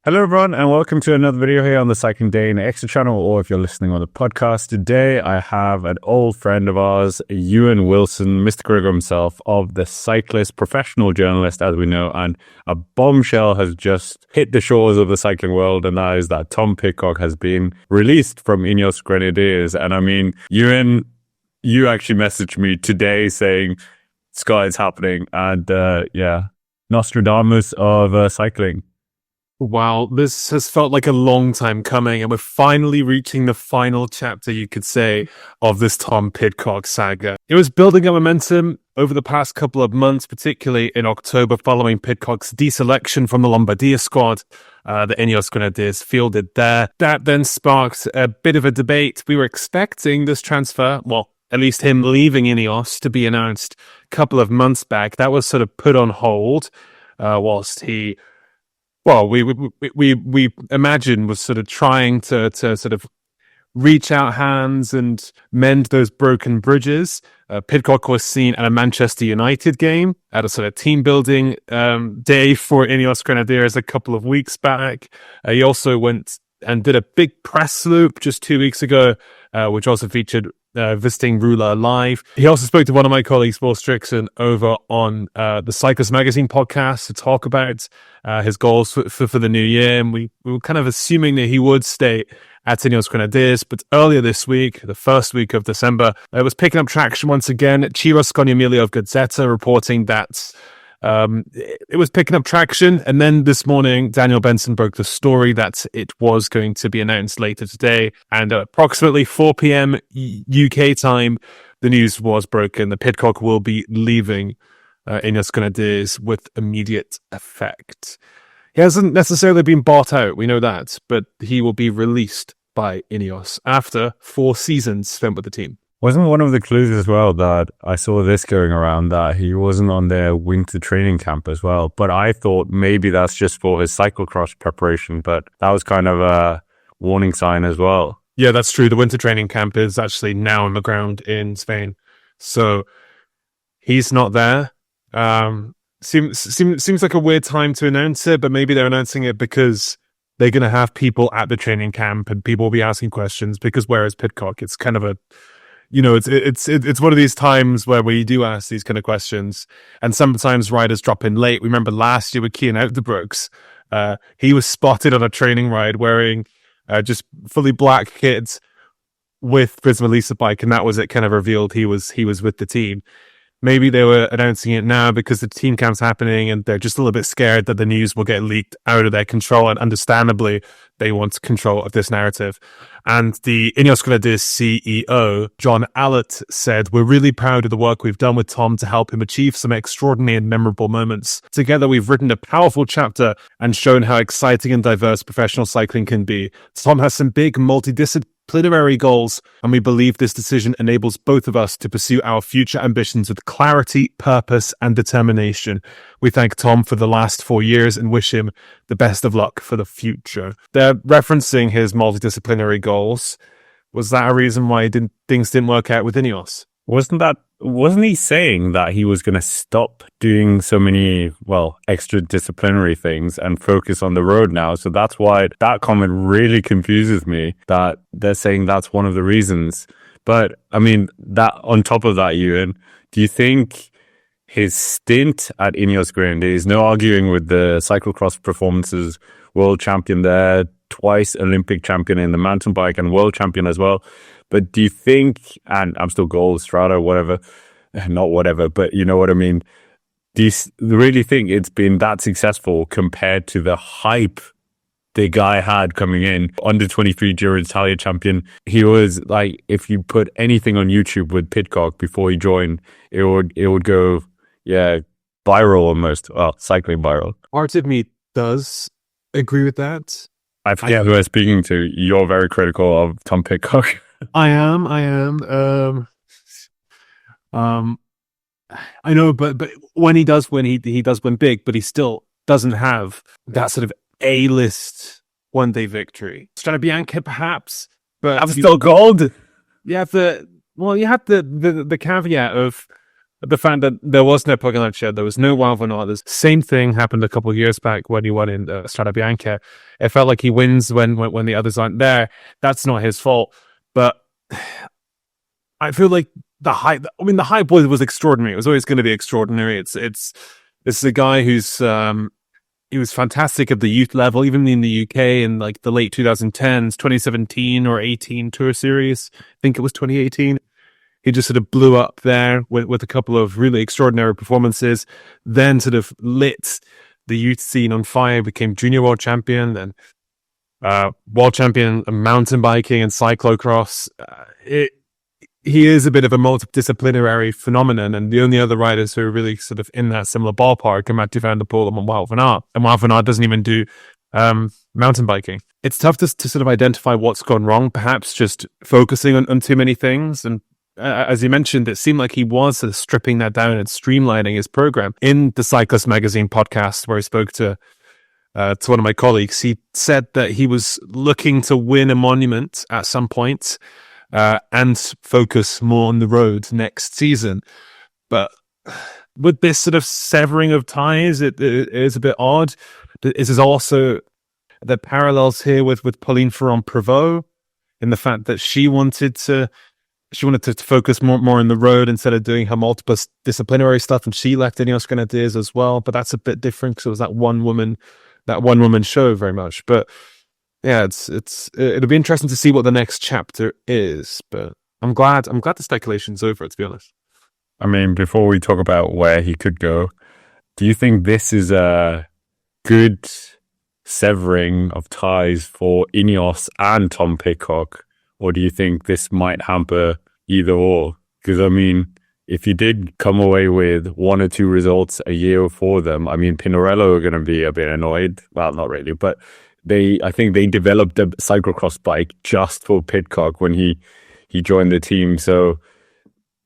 Hello everyone and welcome to another video here on the Cycling Day in Extra channel, or if you're listening on the podcast. Today I have an old friend of ours, Ewan Wilson, Mr. Gregor himself, of the Cyclist, professional journalist as we know, and a bombshell has just hit the shores of the cycling world, and that is that Tom Pidcock has been released from INEOS Grenadiers. And I mean, Ewan, you actually messaged me today saying, Scott, it's happening, and Nostradamus of cycling. Wow, this has felt like a long time coming, and we're finally reaching the final chapter, you could say, of this Tom Pidcock saga. It was building up momentum over the past couple of months, particularly in October following Pidcock's deselection from the Lombardia squad. The INEOS Grenadiers fielded there. That then sparked a bit of a debate. We were expecting this transfer, well, at least him leaving INEOS, to be announced a couple of months back. That was sort of put on hold whilst he... Well, we imagine was sort of trying to sort of reach out hands and mend those broken bridges. Pidcock was seen at a Manchester United game at a sort of team building day for INEOS Grenadiers a couple of weeks back. He also went and did a big press loop just 2 weeks ago, which also featured visiting Rula live. He also spoke to one of my colleagues, Paul Strickson, over on the Cyclist Magazine podcast to talk about his goals for the new year. And we were kind of assuming that he would stay at INEOS Grenadiers. But earlier this week, the first week of December, it was picking up traction once again. Ciro Scognamiglio of Gazzetta reporting that it was picking up traction, and then this morning Daniel Benson broke the story that it was going to be announced later today, and at approximately 4 p.m. UK time the news was broken that Pidcock will be leaving INEOS Grenadiers with immediate effect. He hasn't necessarily been bought out, we know that, but he will be released by INEOS after 4 seasons spent with the team. Wasn't one of the clues as well that I saw this going around that he wasn't on their winter training camp as well? But I thought maybe that's just for his cyclocross preparation, but that was kind of a warning sign as well. Yeah, that's true. The winter training camp is actually now on the ground in Spain. So he's not there. Seems like a weird time to announce it, but maybe they're announcing it because they're going to have people at the training camp and people will be asking questions, because where is Pidcock? It's kind of a... You know, it's one of these times where we do ask these kind of questions, and sometimes riders drop in late. We remember last year with Kian Uijtdebroeks, he was spotted on a training ride wearing just fully black kit with Prisma Lisa bike, and that was it. Kind of revealed he was with the team. Maybe they were announcing it now because the team camp's happening and they're just a little bit scared that the news will get leaked out of their control, and understandably they want control of this narrative. And the INEOS Grenadiers CEO, John Allott, said, "We're really proud of the work we've done with Tom to help him achieve some extraordinary and memorable moments. Together we've written a powerful chapter and shown how exciting and diverse professional cycling can be. Tom has some big multidisciplinary goals, and we believe this decision enables both of us to pursue our future ambitions with clarity, purpose, and determination. We thank Tom for the last 4 years and wish him the best of luck for the future." They're referencing his multidisciplinary goals. Was that a reason why things didn't work out with INEOS? Wasn't he saying that he was going to stop doing so many, extra disciplinary things and focus on the road now? So that's why that comment really confuses me, that they're saying that's one of the reasons. But I mean, that on top of that, Ewan, do you think his stint at INEOS Grenadiers, no arguing with the cyclocross performances, world champion there, twice Olympic champion in the mountain bike and world champion as well, but do you think, and I'm still gold, Strada, whatever, not whatever, but you know what I mean, do you really think it's been that successful compared to the hype the guy had coming in? Under 23 Giro d'Italia champion, he was like, if you put anything on YouTube with Pidcock before he joined, it would go, viral almost. Well, cycling viral. Part of me does agree with that. I forget who I'm speaking to. You're very critical of Tom Pidcock. I am. I know, but when he does win, he does win big, but he still doesn't have that sort of A-list one-day victory. Strade Bianche, perhaps, but I'm still gold. You have the caveat of the fact that there was no Pogacar, there was no Wout van Aert. The same thing happened a couple of years back when he won in Strade Bianche. It felt like he wins when the others aren't there. That's not his fault. But I feel like the hype was extraordinary. It was always going to be extraordinary. This is a guy who's he was fantastic at the youth level, even in the UK in like the late 2010s, 2017 or 18 Tour Series. I think it was 2018. He just sort of blew up there with a couple of really extraordinary performances, then sort of lit the youth scene on fire, became junior world champion, then world champion in mountain biking and cyclocross. He is a bit of a multidisciplinary phenomenon, and the only other riders who are really sort of in that similar ballpark are Mathieu van der Poel and Wout van Aert. And Wout van Aert doesn't even do mountain biking. It's tough to sort of identify what's gone wrong, perhaps just focusing on too many things. And as you mentioned, it seemed like he was sort of stripping that down and streamlining his program. In the Cyclist Magazine podcast, where he spoke to one of my colleagues, he said that he was looking to win a monument at some point and focus more on the road next season. But with this sort of severing of ties, it is a bit odd. This is also the parallels here with Pauline Ferrand-Prévot in the fact that she wanted to focus more on the road instead of doing her multiple disciplinary stuff, and she left INEOS Grenadiers as well. But that's a bit different because it was that one woman show very much. But yeah, it'll be interesting to see what the next chapter is. But I'm glad the speculation's over, to be honest. I mean, before we talk about where he could go, do you think this is a good severing of ties for INEOS and Tom Pidcock? Or do you think this might hamper either or? Because, I mean, if you did come away with one or two results a year for them, I mean, Pinarello are going to be a bit annoyed. Well, not really, but I think they developed a cyclocross bike just for Pidcock when he joined the team. So,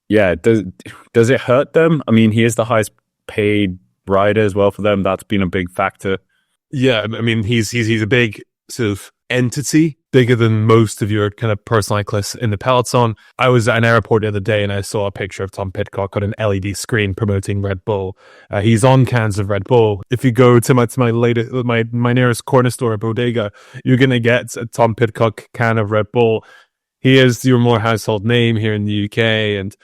yeah, does it hurt them? I mean, he is the highest paid rider as well for them. That's been a big factor. Yeah, I mean, he's a big sort of entity, bigger than most of your kind of pro cyclists in the peloton. I was at an airport the other day and I saw a picture of Tom Pidcock on an LED screen promoting Red Bull. He's on cans of Red Bull. If you go to my nearest corner store, Bodega, you're going to get a Tom Pidcock can of Red Bull. He is your more household name here in the UK, and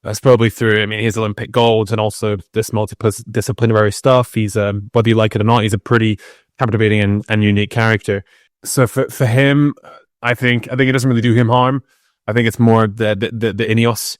that's probably through, I mean, his Olympic gold and also this multidisciplinary stuff. He's, whether you like it or not, he's a pretty captivating and unique character. So for him, I think it doesn't really do him harm. I think it's more the INEOS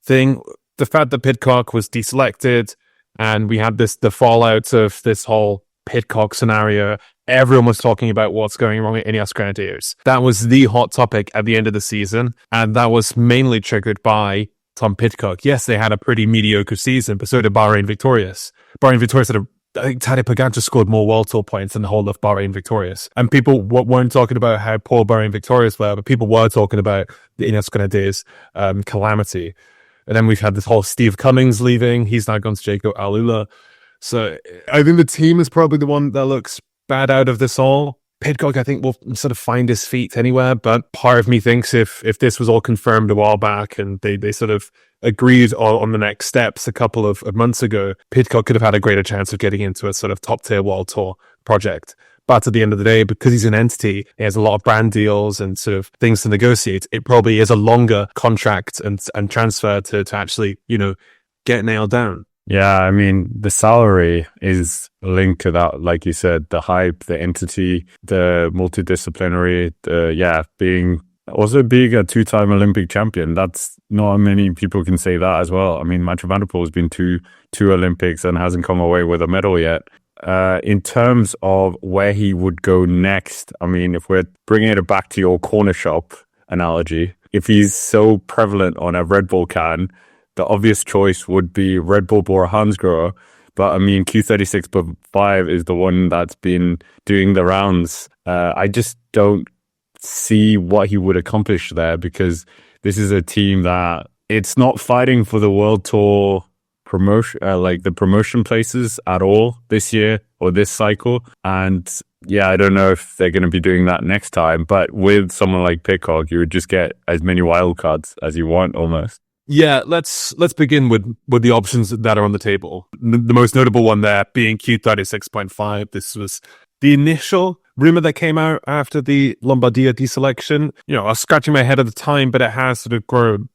thing. The fact that Pidcock was deselected and we had the fallout of this whole Pidcock scenario. Everyone was talking about what's going wrong at INEOS Grenadiers. That was the hot topic at the end of the season, and that was mainly triggered by Tom Pidcock. Yes, they had a pretty mediocre season, but so did Bahrain Victorious. Bahrain Victorious I think Tadej Pogacar scored more World Tour points than the whole of Bahrain Victorious. And people weren't talking about how poor Bahrain Victorious were, but people were talking about the INEOS Grenadiers calamity. And then we've had this whole Steve Cummings leaving. He's now gone to Jaco Alula. So I think the team is probably the one that looks bad out of this all. Pidcock, I think, will sort of find his feet anywhere, but part of me thinks if this was all confirmed a while back and they sort of agreed on the next steps a couple of months ago, Pidcock could have had a greater chance of getting into a sort of top-tier World Tour project. But at the end of the day, because he's an entity, he has a lot of brand deals and sort of things to negotiate, it probably is a longer contract and transfer to actually, get nailed down. Yeah, I mean, the salary is linked to that, like you said, the hype, the entity, the multidisciplinary, being a two-time Olympic champion. That's not many people can say that as well. I mean, Mathieu van der Poel has been two Olympics and hasn't come away with a medal yet. In terms of where he would go next, I mean, if we're bringing it back to your corner shop analogy, if he's so prevalent on a Red Bull can, the obvious choice would be Red Bull Bora Hansgrohe. But I mean, Q36.5 is the one that's been doing the rounds. I just don't see what he would accomplish there, because this is a team that it's not fighting for the World Tour promotion, like the promotion places at all this year or this cycle. And yeah, I don't know if they're going to be doing that next time. But with someone like Pidcock, you would just get as many wildcards as you want almost. Yeah, let's begin with the options that are on the table. The most notable one there being Q36.5. This was the initial rumor that came out after the Lombardia deselection. I was scratching my head at the time, but it has sort of grown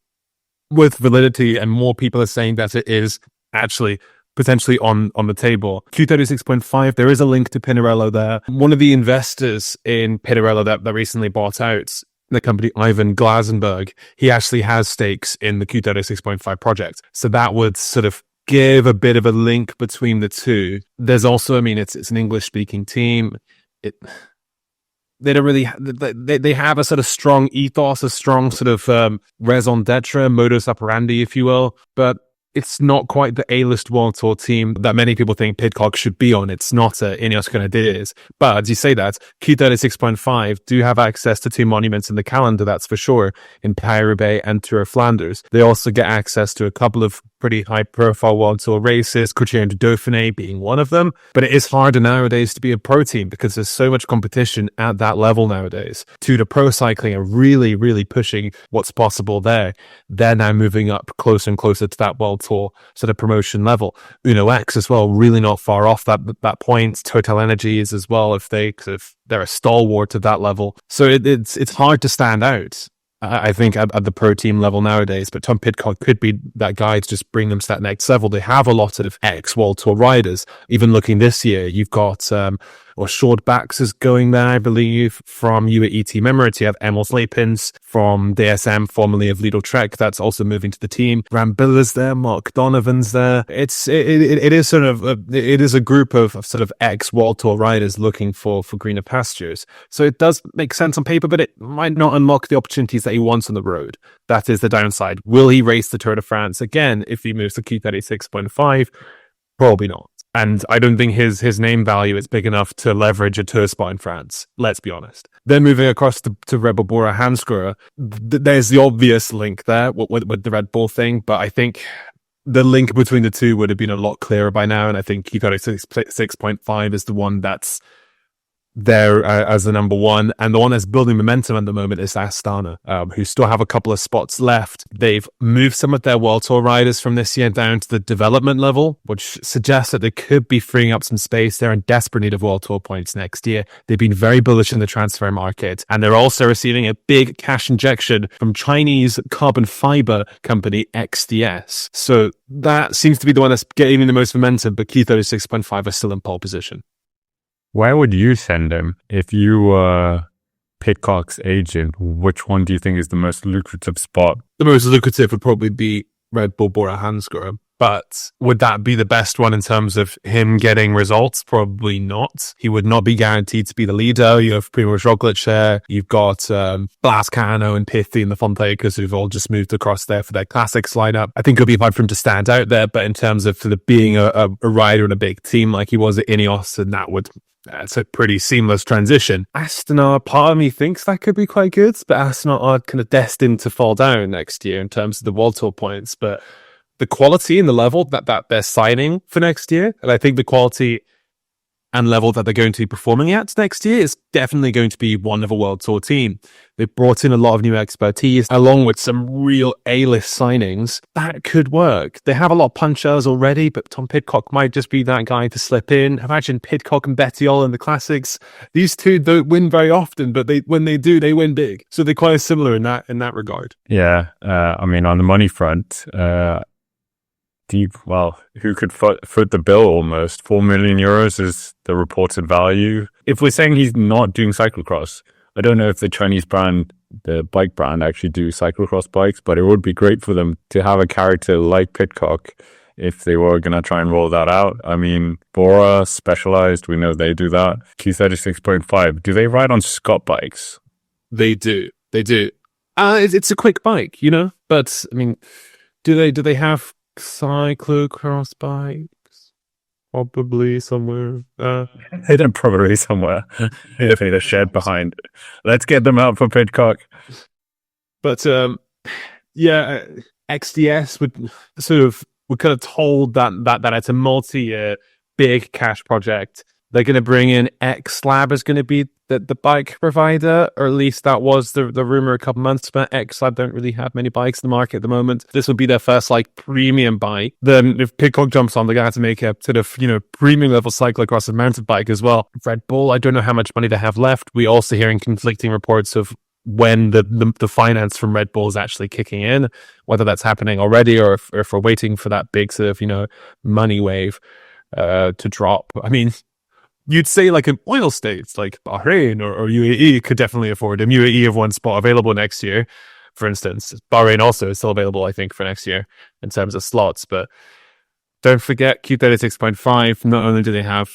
with validity, and more people are saying that it is actually potentially on the table. Q36.5, there is a link to Pinarello there. One of the investors in Pinarello that recently bought out the company, Ivan Glasenberg, he actually has stakes in the Q36.5 project. So that would sort of give a bit of a link between the two. There's also, it's an English speaking team. They don't really, they have a sort of strong ethos, a strong sort of raison d'etre, modus operandi, if you will, but it's not quite the A-list World Tour team that many people think PIDCOCK should be on. It's not INEOS Grenadiers. But as you say that, Q36.5 do have access to two monuments in the calendar, that's for sure, in Paris-Roubaix and Tour of Flanders. They also get access to a couple of pretty high-profile World Tour races, Criterium du Dauphiné being one of them. But it is harder nowadays to be a pro team because there's so much competition at that level nowadays. Tour de Pro Cycling are really, really pushing what's possible there. They're now moving up closer and closer to that World Tour sort of promotion level. UNOX as well, really not far off that point. Total Energies as well, if they're a stalwart at that level. So it's hard to stand out, I think, at the pro team level nowadays. But Tom Pidcock could be that guy to just bring them to that next level. They have a lot of ex-World Tour riders. Even looking this year, you've got Short Backs is going there, I believe, from UAE Emirates. You have Emil Sleepins from DSM, formerly of Lidl Trek. That's also moving to the team. Rambilla's there. Mark Donovan's there. It is a group of sort of ex-World Tour riders looking for greener pastures. So it does make sense on paper, but it might not unlock the opportunities that he wants on the road. That is the downside. Will he race the Tour de France again if he moves to Q36.5? Probably not. And I don't think his name value is big enough to leverage a tour spot in France. Let's be honest. Then moving across to Red Bull Bora Hansgrohe, there's the obvious link there with the Red Bull thing, but I think the link between the two would have been a lot clearer by now. And I think Q36.5 is the one that's there as the number one, and the one that's building momentum at the moment is Astana, who still have a couple of spots left. They've moved some of their World Tour riders from this year down to the development level, which suggests that they could be freeing up some space. They're in desperate need of World Tour points next year. They've been very bullish in the transfer market, and they're also receiving a big cash injection from Chinese carbon fiber company XDS. So that seems to be the one that's getting the most momentum, but Q36.5 are still in pole position. Where would you send him if you were Pidcock's agent? Which one do you think is the most lucrative spot? The most lucrative would probably be Red Bull Bora Hansgrohe. But would that be the best one in terms of him getting results? Probably not. He would not be guaranteed to be the leader. You have Primož Roglic there. You've got Blascano and Pitti and the Fonseecas who've all just moved across there for their classics lineup. I think it'll be hard for him to stand out there, but in terms of being a rider in a big team like he was at INEOS, and that's a pretty seamless transition. Astana, part of me thinks that could be quite good, but Astana are kind of destined to fall down next year in terms of the World Tour points. But the quality and the level that they're signing for next year, and I think the quality and level that they're going to be performing at next year is definitely going to be one of a World Tour team. They've brought in a lot of new expertise along with some real A-list signings. That could work. They have a lot of punch-outs already, but Tom Pidcock might just be that guy to slip in. Imagine Pidcock and Bettiol in the classics. These two don't win very often, but when they do, they win big. So they're quite similar in that regard. Yeah, on the money front, who could foot the bill almost? 4 million euros is the reported value. If we're saying he's not doing cyclocross, I don't know if the Chinese brand, the bike brand, actually do cyclocross bikes, but it would be great for them to have a character like Pidcock if they were going to try and roll that out. Bora, Specialized, we know they do that. Q36.5, do they ride on Scott bikes? They do. It's a quick bike, but do they have cyclocross bikes? Probably somewhere. Hidden probably somewhere. If need a shed behind. Let's get them out for Pidcock. But XDS would kind of told that it's a multi-year big cash project. They're going to bring in X Lab is going to be the bike provider, or at least that was the rumor a couple months back. X Lab don't really have many bikes in the market at the moment. This would be their first like premium bike. Then if PIDCOCK jumps on, they're going to have to make a sort of, premium level cyclocross and mountain bike as well. Red Bull, I don't know how much money they have left. We also hearing conflicting reports of when the finance from Red Bull is actually kicking in, whether that's happening already or if we're waiting for that big sort of, money wave to drop. I mean, you'd say like in oil states like Bahrain or UAE could definitely afford them. UAE have one spot available next year, for instance. Bahrain also is still available, I think, for next year in terms of slots. But don't forget Q36.5. Not only do they have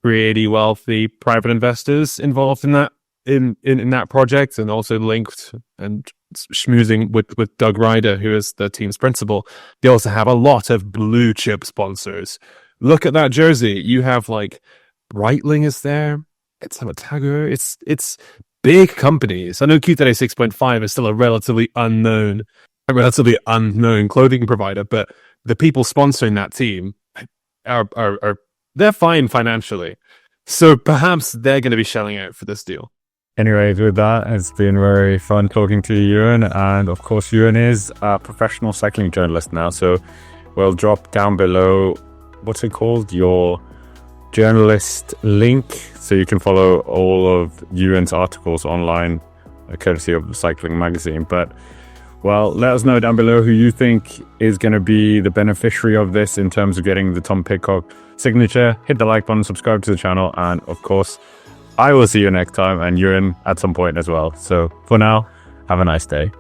pretty wealthy private investors involved in that in that project, and also linked and schmoozing with Doug Ryder, who is the team's principal, they also have a lot of blue chip sponsors. Look at that jersey. You have like Breitling is there. It's Hamatago. It's big companies. I know Q36.5 is still a relatively unknown clothing provider, but the people sponsoring that team are they're fine financially. So perhaps they're going to be shelling out for this deal. Anyways, with that, it's been very fun talking to you, Ewan. And of course, Ewan is a professional cycling journalist now. So we'll drop down below, what's it called? Your journalist link, so you can follow all of Ewan's articles online, courtesy of the Cycling Magazine. But well, let us know down below who you think is going to be the beneficiary of this in terms of getting the Tom PIDCOCK signature. Hit the like button, subscribe to the channel, and of course I will see you next time, and Ewan at some point as well. So for now, have a nice day.